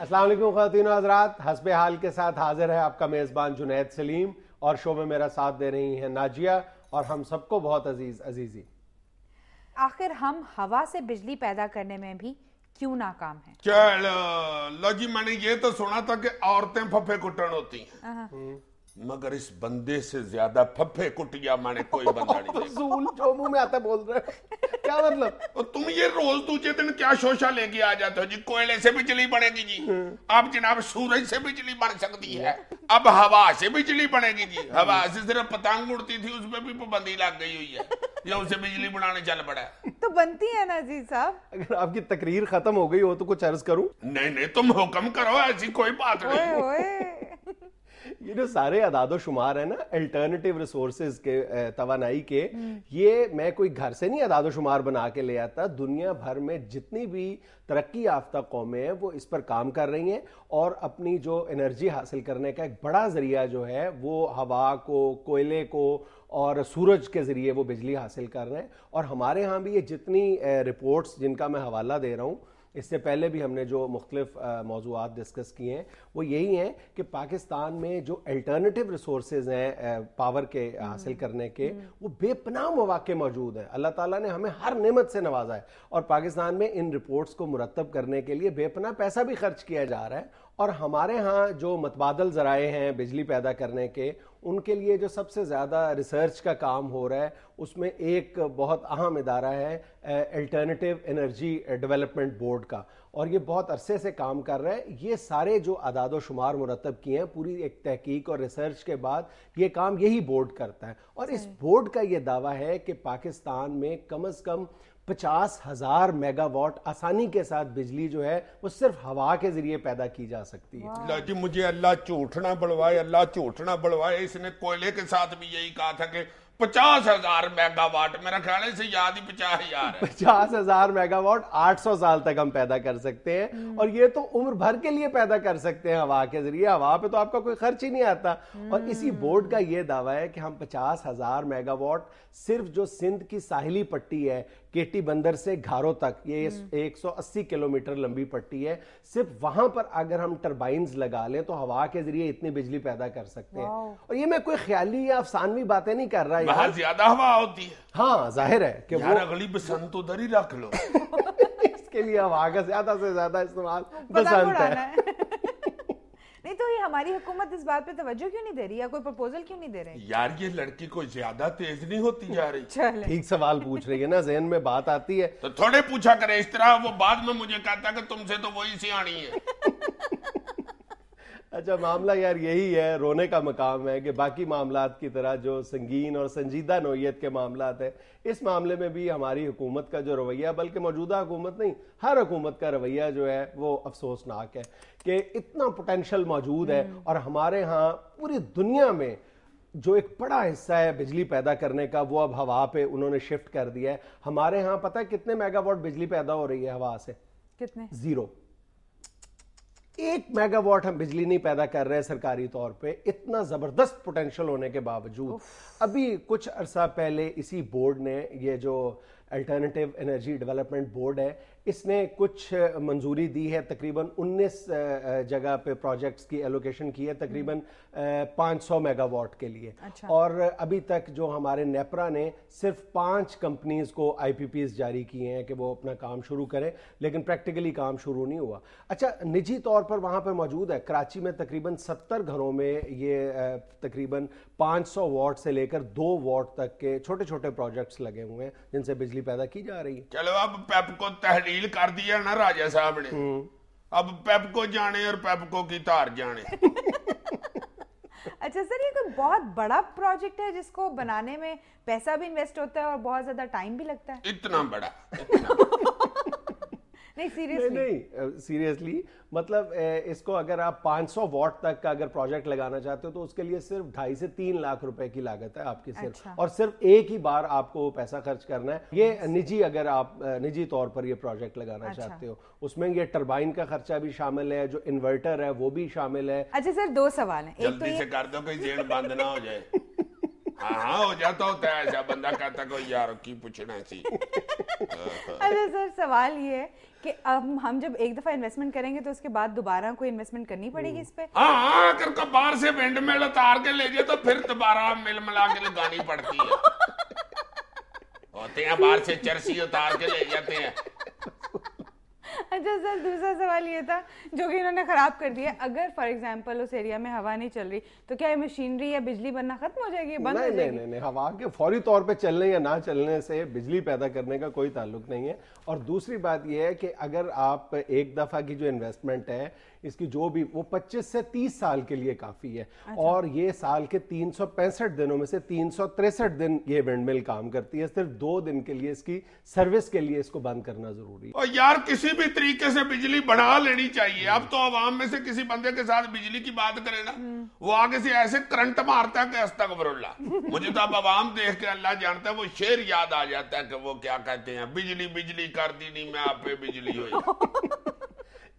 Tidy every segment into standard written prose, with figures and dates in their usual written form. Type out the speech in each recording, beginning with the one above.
السلام علیکم خواتین و حضرات، حسب حال کے ساتھ حاضر ہے آپ کا میزبان جنید سلیم، اور شو میں میرا ساتھ دے رہی ہیں ناجیہ اور ہم سب کو بہت عزیزی۔ آخر ہم ہوا سے بجلی پیدا کرنے میں بھی کیوں ناکام ہیں؟ چلو جی، میں نے یہ تو سنا تھا کہ عورتیں پھپھے کٹن ہوتی ہیں، مگر اس بندے سے زیادہ پھپھے کٹیا میں نے کوئی بندہ نہیں دیکھا۔ فضول جو منہ میں آتا ہے بول رہے ہو، کیا مطلب؟ تم یہ روز دوسرے دن کیا شوشہ لے کے آ جاتے ہو جی؟ کوئلے سے بجلی بنے گی جی، اب جناب سورج سے بجلی بن سکتی ہے، اب ہوا سے بجلی بنے گی جی۔ ہوا سے صرف پتنگ اڑتی تھی، اس پہ بھی پابندی لگ گئی ہوئی ہے، یا اسے بجلی بنانے چل پڑا ہے تو بنتی ہے نا جی صاحب۔ اگر آپ کی تقریر ختم ہو گئی ہو تو کچھ عرض کروں؟ نہیں تم حکم کرو، ایسی کوئی بات نہیں۔ یہ جو سارے اعداد و شمار ہیں نا الٹرنیٹیو ریسورسز کے، توانائی کے، یہ میں کوئی گھر سے نہیں اعداد و شمار بنا کے لے آتا۔ دنیا بھر میں جتنی بھی ترقی یافتہ قومیں ہیں وہ اس پر کام کر رہی ہیں، اور اپنی جو انرجی حاصل کرنے کا ایک بڑا ذریعہ جو ہے وہ ہوا کو، کوئلے کو اور سورج کے ذریعے وہ بجلی حاصل کر رہے ہیں۔ اور ہمارے ہاں بھی یہ جتنی رپورٹس جن کا میں حوالہ دے رہا ہوں، اس سے پہلے بھی ہم نے جو مختلف موضوعات ڈسکس کیے ہیں وہ یہی ہیں کہ پاکستان میں جو الٹرنیٹیو ریسورسز ہیں پاور کے حاصل کرنے کے، وہ بے پناہ مواقع موجود ہیں۔ اللہ تعالیٰ نے ہمیں ہر نعمت سے نوازا ہے، اور پاکستان میں ان رپورٹس کو مرتب کرنے کے لیے بے پناہ پیسہ بھی خرچ کیا جا رہا ہے۔ اور ہمارے ہاں جو متبادل ذرائع ہیں بجلی پیدا کرنے کے، ان کے لیے جو سب سے زیادہ ریسرچ کا کام ہو رہا ہے، اس میں ایک بہت اہم ادارہ ہے الٹرنیٹیو انرجی ڈیولپمنٹ بورڈ کا، اور یہ بہت عرصے سے کام کر رہا ہے۔ یہ سارے جو اعداد و شمار مرتب کیے ہیں پوری ایک تحقیق اور ریسرچ کے بعد، یہ کام یہی بورڈ کرتا ہے، اور اس بورڈ کا یہ دعویٰ ہے کہ پاکستان میں کم از کم 50,000 میگا واٹ آسانی کے ساتھ بجلی جو ہے وہ صرف ہوا کے ذریعے پیدا کی جا سکتی ہے۔ اللہ جی، مجھے اللہ جھوٹ نہ بڑھوائے، اللہ جھوٹ نہ بڑھوائے۔ اس نے کوئلے کے ساتھ بھی یہی کہا تھا کہ 50,000 میگا واٹ، میرا خیال ہے اسے یاد ہی 50,000 ہے۔ 50,000 میگا واٹ 800 سال تک ہم پیدا کر سکتے ہیں، اور یہ تو عمر بھر کے لیے پیدا کر سکتے ہیں ہوا کے ذریعے۔ ہوا پہ تو آپ کا کوئی خرچ ہی نہیں آتا۔ اور اسی بورڈ کا یہ دعویٰ ہے کہ ہم 50,000 میگا واٹ صرف جو سندھ کی ساحلی پٹی ہے، کیٹی بندر سے گھاروں تک، یہ 180 کلومیٹر لمبی پٹی ہے، صرف وہاں پر اگر ہم ٹربائنز لگا لیں تو ہوا کے ذریعے اتنی بجلی پیدا کر سکتے ہیں۔ اور یہ میں کوئی خیالی یا افسانوی باتیں نہیں کر رہا، بہت زیادہ ہوا ہوتی ہے۔ ہاں ظاہر ہے کہ یار اگلی بسنت ادھر ہی رکھ لو۔ اس کے لیے ہوا کا زیادہ سے زیادہ استعمال بسنت ہے۔ نہیں تو یہ ہماری حکومت اس بات پہ توجہ کیوں نہیں دے رہی، یا کوئی پروپوزل کیوں نہیں دے رہی؟ یار یہ لڑکی کوئی زیادہ تیز نہیں ہوتی جا رہی؟ ٹھیک سوال پوچھ رہی ہے نا، ذہن میں بات آتی ہے تو تھوڑے پوچھا کرے اس طرح، وہ بعد میں مجھے کہتا کہ تم سے تو وہی سیاਣੀ ہے۔ اچھا معاملہ یار یہی ہے، رونے کا مقام ہے کہ باقی معاملات کی طرح جو سنگین اور سنجیدہ نوعیت کے معاملات ہیں، اس معاملے میں بھی ہماری حکومت کا جو رویہ، بلکہ موجودہ حکومت نہیں، ہر حکومت کا رویہ جو ہے وہ افسوسناک ہے کہ اتنا پوٹینشل موجود ہے، اور ہمارے ہاں پوری دنیا میں جو ایک بڑا حصہ ہے بجلی پیدا کرنے کا وہ اب ہوا پہ انہوں نے شفٹ کر دیا ہے۔ ہمارے ہاں پتہ ہے کتنے میگا واٹ بجلی پیدا ہو رہی ہے ہوا سے؟ کتنے؟ 0۔ 1 میگا واٹ ہم بجلی نہیں پیدا کر رہے سرکاری طور پہ، اتنا زبردست پوٹینشل ہونے کے باوجود۔ ابھی کچھ عرصہ پہلے اسی بورڈ نے، یہ جو الٹرنیٹیو انرجی ڈیولپمنٹ بورڈ ہے، اس نے کچھ منظوری دی ہے، تقریباً 19 جگہ پہ پروجیکٹس کی ایلوکیشن کی ہے، تقریباً 500 میگا واٹ کے لیے۔ اور ابھی تک جو ہمارے نیپرا نے صرف 5 کمپنیز کو آئی پی پیز جاری کیے ہیں کہ وہ اپنا کام شروع کریں، لیکن پریکٹیکلی کام شروع نہیں ہوا۔ اچھا نجی طور پر وہاں پہ موجود ہے، کراچی میں تقریباً 70 گھروں میں یہ تقریباً 500 واٹ سے لے کر 2 واٹ تک کے چھوٹے چھوٹے پروجیکٹس لگے ہوئے ہیں جن سے بجلی پیدا کی جا رہی ہے۔ چلو اب پیپ کو تحلیل کر دیا نا راجہ صاحب نے، اب پیپ کو جانے اور پیپ کو کی تار جانے۔ اچھا سر، یہ کوئی بہت بڑا پروجیکٹ ہے جس کو بنانے میں پیسہ بھی انویسٹ ہوتا ہے اور بہت زیادہ ٹائم بھی لگتا ہے؟ اتنا بڑا؟ نہیں سیریسلی مطلب اس کو اگر آپ 500 واٹ تک کا اگر پروجیکٹ لگانا چاہتے ہو تو اس کے لیے صرف 2.5 سے 3 لاکھ روپے کی لاگت ہے آپ کی صرف، اور صرف ایک ہی بار آپ کو پیسہ خرچ کرنا ہے۔ یہ نجی، اگر آپ نجی طور پر یہ پروجیکٹ لگانا چاہتے ہو، اس میں یہ ٹربائن کا خرچہ بھی شامل ہے، جو انورٹر ہے وہ بھی شامل ہے۔ اچھا سر، 2 سوال ہیں۔ جلدی سے کر دو کہ ذہن بند نہ ہو جائے۔ ہاں ہو جاتا ہوتا ہے ایسا، بندہ کہتا کہ یار کی پوچھنا سی۔ اچھا سر سوال یہ ہے کہ اب ہم جب ایک دفعہ انویسٹمنٹ کریں گے تو اس کے بعد دوبارہ کوئی انویسٹمنٹ کرنی پڑے گی اس پہ؟ ہاں اگر باہر سے ونڈ مل اتار کے لے جائے تو پھر دوبارہ مل ملا کے لگانی پڑتی ہے. ہوتے ہیں باہر سے چرسی اتار کے لے جاتے ہیں. اچھا سر دوسرا سوال یہ تھا جو کہ انہوں نے خراب کر دیا, اگر فار ایگزامپل اس ایریا میں ہوا نہیں چل رہی تو کیا مشینری یا بجلی بننا ختم ہو جائے گی, بند ہو جائے گی؟ نہیں, ہوا کے فوری طور پہ چلنے یا نہ چلنے سے بجلی پیدا کرنے کا کوئی تعلق نہیں ہے. اور دوسری بات یہ ہے کہ اگر آپ ایک دفعہ کی جو انویسٹمنٹ ہے اس کی جو بھی وہ 25 سے 30 سال کے لیے کافی ہے. اور یہ سال کے 365 دنوں میں سے 363 دن یہ ونڈ مل کام کرتی ہے. صرف 2 دن کے لیے اس کی سروس کے لیے اس کو بند کرنا ضروری ہے. اور یار کسی بھی طریقے سے بجلی بڑھا لینی چاہیے. اب تو عوام میں سے کسی بندے کے ساتھ بجلی کی بات کرے نا, وہ آگے سے ایسے کرنٹ مارتا ہے کہ استغفر اللہ. مجھے تو اب عوام دیکھ کے اللہ جانتا ہے وہ شعر یاد آ جاتا ہے کہ وہ کیا کہتے ہیں, بجلی بجلی کر دی نہیں میں آپ پہ بجلی ہوئی.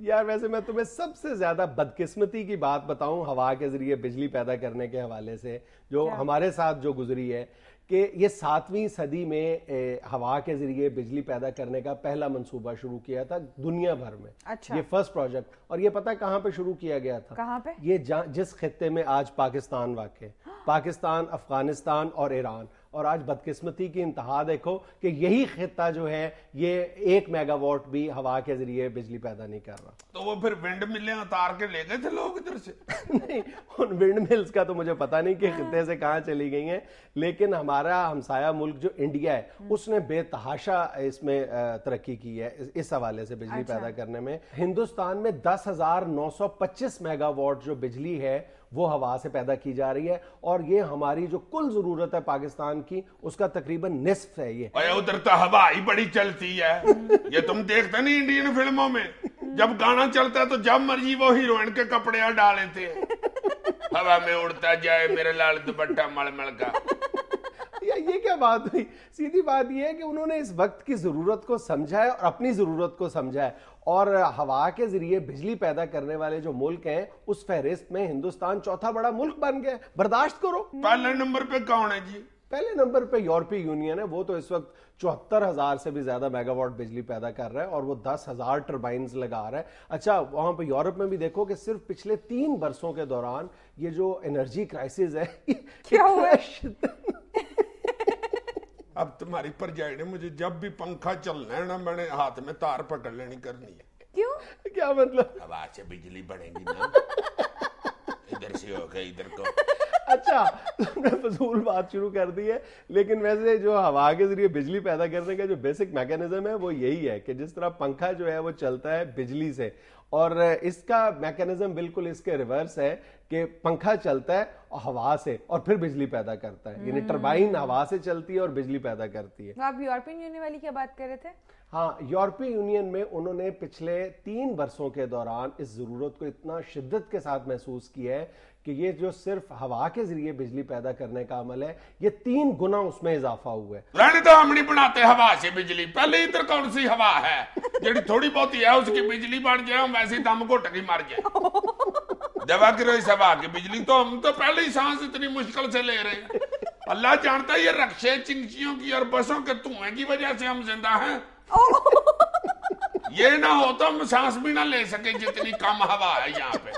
یار ویسے میں تمہیں سب سے زیادہ بدقسمتی کی بات بتاؤں ہوا کے ذریعے بجلی پیدا کرنے کے حوالے سے جو ہمارے ساتھ جو گزری ہے, کہ یہ 7ویں صدی میں ہوا کے ذریعے بجلی پیدا کرنے کا پہلا منصوبہ شروع کیا تھا دنیا بھر میں. یہ فرسٹ پروجیکٹ. اور یہ پتہ ہے کہاں پہ شروع کیا گیا تھا؟ کہاں پہ؟ یہ جس خطے میں آج پاکستان واقع ہے, پاکستان, افغانستان اور ایران. اور آج بدقسمتی کی انتہا دیکھو کہ یہی خطہ جو ہے یہ 1 میگا واٹ بھی ہوا کے ذریعے بجلی پیدا نہیں کر رہا. تو وہ پھر ونڈ ملیں اتار کے لے گئے تھے لوگ ادھر سے؟ نہیں, ان ونڈ ملز کا تو مجھے پتا نہیں کہ خطے سے کہاں چلی گئی ہیں, لیکن ہمارا ہمسایہ ملک جو انڈیا ہے اس نے بے تحاشا اس میں ترقی کی ہے اس حوالے سے بجلی پیدا کرنے میں. ہندوستان میں 10,925 میگا واٹ جو بجلی ہے وہ ہوا سے پیدا کی جا رہی ہے, اور یہ ہماری جو کل ضرورت ہے پاکستان کی اس کا تقریباً نصف ہے. یہ ادھر تو ہوا ہی بڑی چلتی ہے. یہ تم دیکھتے نہیں انڈین فلموں میں جب گانا چلتا ہے تو جب مرضی وہ ہیروئن کے کپڑے ڈال لیتے ہیں, ہوا میں اڑتا جائے میرے لال دوپٹہ مل مل کا. یہ کیا بات ہوئی؟ سیدھی بات یہ ہے کہ انہوں نے اس وقت کی ضرورت کو سمجھا ہے اور اپنی ضرورت کو سمجھا ہے, اور ہوا کے ذریعے بجلی پیدا کرنے والے جو ملک ہیں اس فہرست میں ہندوستان 4تھا بڑا ملک بن گیا. برداشت کرو. پہلے نمبر پہ کون ہے جی؟ پہلے نمبر پہ یورپی یونین ہے, وہ تو اس وقت 74,000 سے بھی زیادہ میگا واٹ بجلی پیدا کر رہا ہے اور وہ 10,000 ٹربائنز لگا رہا ہے. اچھا وہاں پہ یورپ میں بھی دیکھو کہ صرف پچھلے 3 برسوں کے دوران یہ جو انرجی کرائسس ہے کیا ہوا ہے؟ اب تمہاری پر جائے نے مجھے جب بھی پنکھا چلنا ہے نا میں نے ہاتھ میں تار پکڑ لینی کرنی ہے. کیوں؟ کیا مطلب؟ ہوا سے بجلی بڑھے گی نا, ادھر سے ہو گئے ادھر کو. اچھا تم نے فضول بات شروع کر دی ہے, لیکن ویسے جو ہوا کے ذریعے بجلی پیدا کرنے کا جو بیسک میکینزم ہے وہ یہی ہے کہ جس طرح پنکھا جو ہے وہ چلتا ہے بجلی سے, اور اس کا میکینزم بالکل اس کے ریورس ہے کہ پنکھا چلتا ہے ہوا سے اور پھر بجلی پیدا کرتا ہے. یعنی ٹربائن ہوا سے چلتی ہے اور بجلی پیدا کرتی ہے. آپ یورپین یونین والی کیا بات کر رہے تھے؟ ہاں, یورپی یونین میں انہوں نے پچھلے 3 برسوں کے دوران اس ضرورت کو اتنا شدت کے ساتھ محسوس کیا ہے کہ یہ جو صرف ہوا کے ذریعے بجلی پیدا کرنے کا عمل ہے یہ 3 گنا اس میں اضافہ ہوا ہے. رہنے تو ہم نہیں بناتے ہوا سے بجلی. پہلے ادھر کون سی ہوا ہے جڑی تھوڑی بہت ہے اس کی بجلی بن جائے, ہم ویسے دم گھٹ کے مر جائے. دوا کرو اس ہوا کی بجلی, تو ہم تو پہلے ہی سانس اتنی مشکل سے لے رہے ہیں. اللہ جانتا ہے یہ رکشے چنچیوں کی اور بسوں کے دھوئیں کی وجہ سے ہم زندہ ہیں. یہ نہ ہو تو ہم سانس بھی نہ لے سکے جتنی کم ہوا ہے یہاں پہ.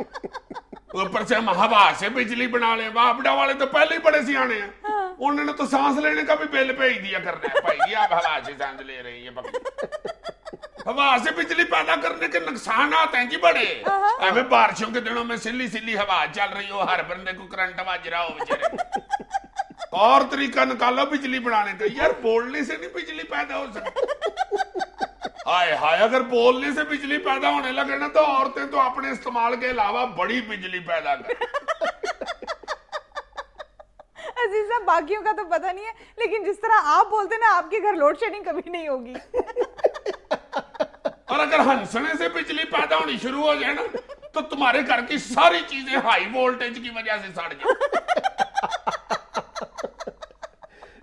اوپر سے ہم ہوا سے بجلی بنا لیں. واپڈا والے تو پہلے ہی بڑے سیانے ہیں, انہوں نے تو سانس لینے کا بھی بل بھیج دیا کرنا ہے. بھائی یہ آپ ہوا سے سانس لے رہے ہیں, ہوا سے بجلی پیدا کرنے کے نقصانات ہیں جی بڑے. ہمیں بارشوں کے دنوں میں سلی سلی ہوا چل رہی ہو, ہر بندے کو کرنٹ بج رہا ہو بیچارے, اور طریقہ نکالو بجلی بنانے کا. یار بولنے سے نہیں بجلی پیدا ہو سکتی. ہائے ہائے, اگر بولنے سے بجلی پیدا ہونے لگے نا تو عورتیں تو اپنے استعمال کے علاوہ بڑی بجلی پیدا کریں. عزیزہ باقیوں کا تو پتہ نہیں ہے, لیکن جس طرح آپ بولتے نا آپ کے گھر لوڈ شیڈنگ کبھی نہیں ہوگی. اور اگر ہنسنے سے بجلی پیدا ہونی شروع ہو جائے نا تو تمہارے گھر کی ساری چیزیں ہائی وولٹیج کی وجہ سے سڑ جائیں.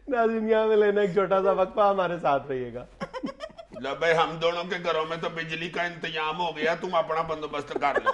ناظرین یہاں میں لینا ایک چھوٹا سا وقفہ, ہمارے ساتھ رہیے گا. بھائی ہم دونوں کے گھروں میں تو بجلی کا انتظام ہو گیا, تم اپنا بندوبست کر لو.